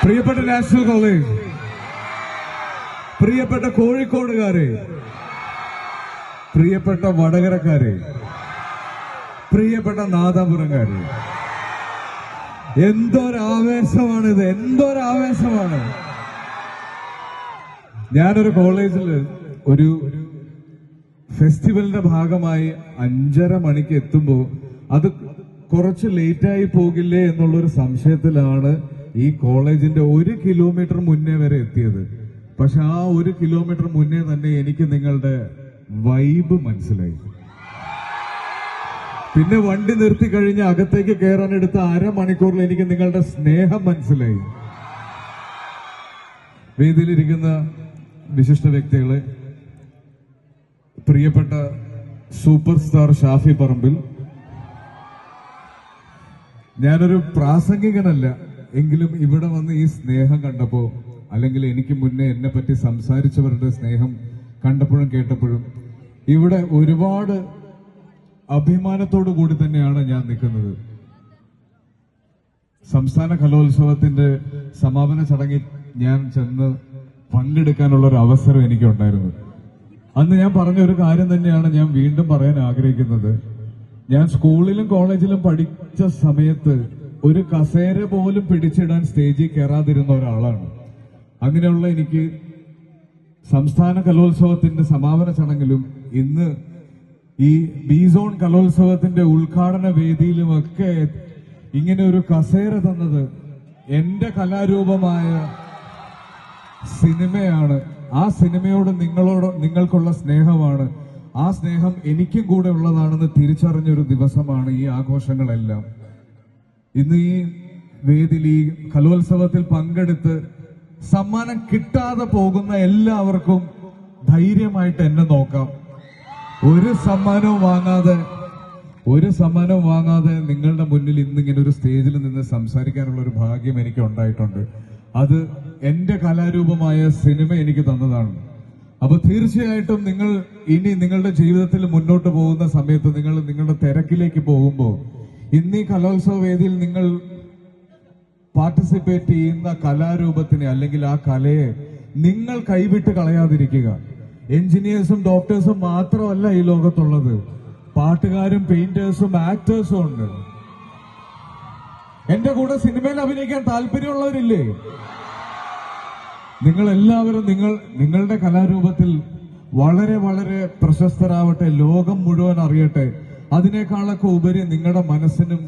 പ്രിയപ്പെട്ട national college, പ്രിയപ്പെട്ട കോഴിക്കോടുകാരെ, പ്രിയപ്പെട്ട വടകരക്കാരെ, പ്രിയപ്പെട്ട നാദാപുരംകാരെ, എന്തൊരാവേശമാണിത്, എന്തൊരാവേശമാണ്. ഞാനൊരു കോളേജിൽ ഒരു ഫെസ്റ്റിവലിന്റെ ഭാഗമായി 5:30 മണിക്ക് എത്തുമ്പോൾ അത് കുറച്ച് ലേറ്റായി പോകില്ലേ എന്നുള്ളൊരു സംശയത്തിലാണ് ഈ കോളേജിന്റെ 1 കിലോമീറ്റർ മുന്നേ വരെ എത്തിയത്. പക്ഷെ ആ 1 കിലോമീറ്റർ മുന്നേ തന്നെ എനിക്ക് നിങ്ങളുടെ വൈബ് മനസ്സിലായി. പിന്നെ വണ്ടി നിർത്തി കഴിഞ്ഞ് അകത്തേക്ക് കയറാനെടുത്ത 1/2 മണിക്കൂറിൽ എനിക്ക് നിങ്ങളുടെ സ്നേഹം മനസ്സിലായി. വേദിയിലിരിക്കുന്ന വിശിഷ്ട വ്യക്തികളെ, പ്രിയപ്പെട്ട സൂപ്പർ സ്റ്റാർ ഷാഫി പറമ്പിൽ, ഞാനൊരു പ്രാസംഗികനല്ല, എങ്കിലും ഇവിടെ വന്ന് ഈ സ്നേഹം കണ്ടപ്പോ, അല്ലെങ്കിൽ എനിക്ക് മുന്നേ എന്നെ പറ്റി സംസാരിച്ചവരുടെ സ്നേഹം കണ്ടപ്പോഴും കേട്ടപ്പോഴും ഇവിടെ ഒരുപാട് അഭിമാനത്തോടു കൂടി തന്നെയാണ് ഞാൻ നിൽക്കുന്നത്. സംസ്ഥാന കലോത്സവത്തിന്റെ സമാപന ചടങ്ങിൽ ഞാൻ ചെന്ന് പങ്കെടുക്കാനുള്ള ഒരു അവസരം എനിക്കുണ്ടായിരുന്നു. അന്ന് ഞാൻ പറഞ്ഞ ഒരു കാര്യം തന്നെയാണ് ഞാൻ വീണ്ടും പറയാൻ ആഗ്രഹിക്കുന്നത്. ഞാൻ സ്കൂളിലും കോളേജിലും പഠിച്ച സമയത്ത് ഒരു കസേര പോലും പിടിച്ചിടാൻ സ്റ്റേജിൽ കയറാതിരുന്ന ഒരാളാണ്. അങ്ങനെയുള്ള എനിക്ക് സംസ്ഥാന കലോത്സവത്തിന്റെ സമാപന ചടങ്ങിലും ഇന്ന് ഈ ബി സോൺ കലോത്സവത്തിന്റെ ഉദ്ഘാടന വേദിയിലുമൊക്കെ ഇങ്ങനെ ഒരു കസേര തന്നത് എന്റെ കലാരൂപമായ സിനിമയാണ്. ആ സിനിമയോട് നിങ്ങൾക്കുള്ള സ്നേഹമാണ്. ആ സ്നേഹം എനിക്കും കൂടെ ഉള്ളതാണെന്ന് തിരിച്ചറിഞ്ഞൊരു ദിവസമാണ് ഈ ആഘോഷങ്ങളെല്ലാം. ഇന്ന് ഈ വേദിയിൽ ഈ കലോത്സവത്തിൽ പങ്കെടുത്ത് സമ്മാനം കിട്ടാതെ പോകുന്ന എല്ലാവർക്കും ധൈര്യമായിട്ട് എന്നെ നോക്കാം. ഒരു സമ്മാനവും വാങ്ങാതെ നിങ്ങളുടെ മുന്നിൽ ഇന്നിങ്ങനെ ഒരു സ്റ്റേജിൽ നിന്ന് സംസാരിക്കാനുള്ള ഒരു ഭാഗ്യം എനിക്ക് ഉണ്ടായിട്ടുണ്ട്. അത് എന്റെ കലാരൂപമായ സിനിമ എനിക്ക് തന്നതാണ്. അപ്പൊ തീർച്ചയായിട്ടും നിങ്ങൾ ഇനി നിങ്ങളുടെ ജീവിതത്തിൽ മുന്നോട്ട് പോകുന്ന സമയത്ത് നിങ്ങളുടെ തിരക്കിലേക്ക് പോകുമ്പോൾ ഇന്ന് ഈ കലോത്സവ വേദിയിൽ നിങ്ങൾ പാർട്ടിസിപ്പേറ്റ് ചെയ്യുന്ന കലാരൂപത്തിനെ അല്ലെങ്കിൽ ആ കലയെ നിങ്ങൾ കൈവിട്ട് കളയാതിരിക്കുക. എഞ്ചിനീയേഴ്സും ഡോക്ടേഴ്സും മാത്രമല്ല ഈ ലോകത്തുള്ളത്, പാട്ടുകാരും പെയിന്റേഴ്സും ആക്ടേഴ്സും ഉണ്ട്. എന്റെ കൂടെ സിനിമയിൽ അഭിനയിക്കാൻ താല്പര്യമുള്ളവരില്ലേ? നിങ്ങൾ എല്ലാവരും നിങ്ങളുടെ കലാരൂപത്തിൽ വളരെ വളരെ പ്രശസ്തരാവട്ടെ, ലോകം മുഴുവൻ അറിയട്ടെ. അതിനേക്കാളൊക്കെ ഉപരി നിങ്ങളുടെ മനസ്സിനും